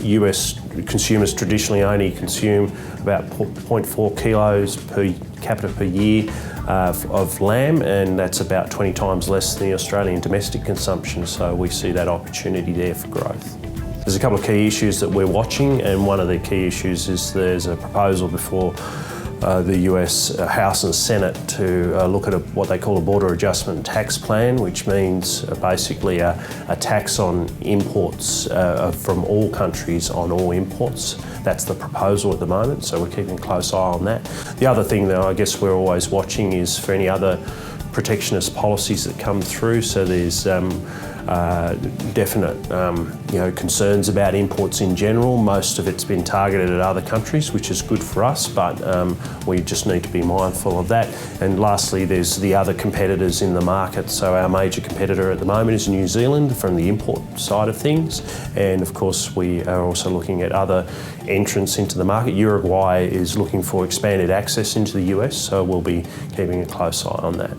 US consumers traditionally only consume about 0.4 kilos per capita per year of lamb, and that's about 20 times less than the Australian domestic consumption, so we see that opportunity there for growth. There's a couple of key issues that we're watching, and one of the key issues is there's a proposal before the US House and Senate to look at what they call a border adjustment tax plan, which means basically a tax on imports from all countries on all imports. That's the proposal at the moment, so we're keeping a close eye on that. The other thing that I guess we're always watching is for any other protectionist policies that come through. So there's definite concerns about imports in general. Most of it's been targeted at other countries, which is good for us, but we just need to be mindful of that. And lastly, there's the other competitors in the market. So our major competitor at the moment is New Zealand from the import side of things. And of course, we are also looking at other entrants into the market. Uruguay is looking for expanded access into the US, so we'll be keeping a close eye on that.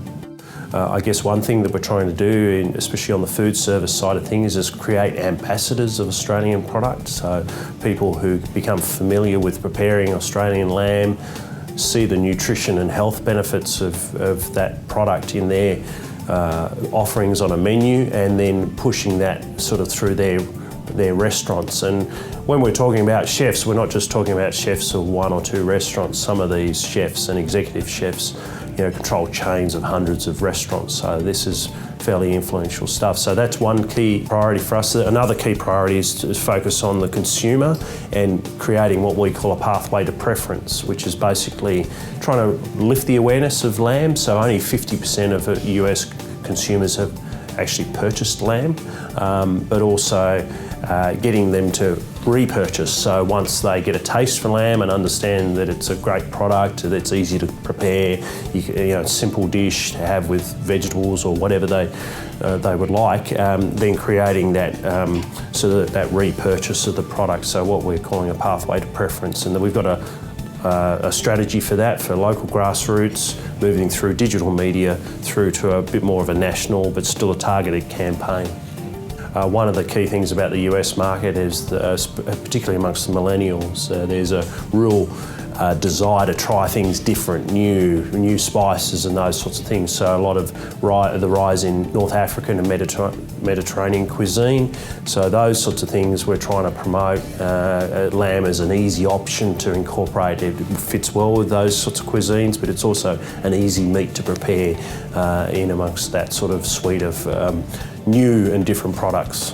I guess one thing that we're trying to do, especially on the food service side of things, is create ambassadors of Australian products. So people who become familiar with preparing Australian lamb, see the nutrition and health benefits of that product in their offerings on a menu, and then pushing that sort of through their restaurants. And when we're talking about chefs, we're not just talking about chefs of one or two restaurants. Some of these chefs and executive chefs control chains of hundreds of restaurants, so this is fairly influential stuff. So that's one key priority for us. Another key priority is to focus on the consumer and creating what we call a pathway to preference, which is basically trying to lift the awareness of lamb. So only 50% of US consumers have actually purchased lamb, but also getting them to repurchase. So once they get a taste for lamb and understand that it's a great product, that it's easy to prepare, simple dish to have with vegetables or whatever they would like, then creating that that repurchase of the product. So what we're calling a pathway to preference, and we've got a strategy for that, for local grassroots, moving through digital media through to a bit more of a national but still a targeted campaign. One of the key things about the US market is, particularly amongst the millennials, there's a real desire to try things different, new spices and those sorts of things. So a lot of the rise in North African and Mediterranean cuisine. So those sorts of things we're trying to promote. Lamb as an easy option to incorporate. It fits well with those sorts of cuisines, but it's also an easy meat to prepare in amongst that sort of suite of new and different products.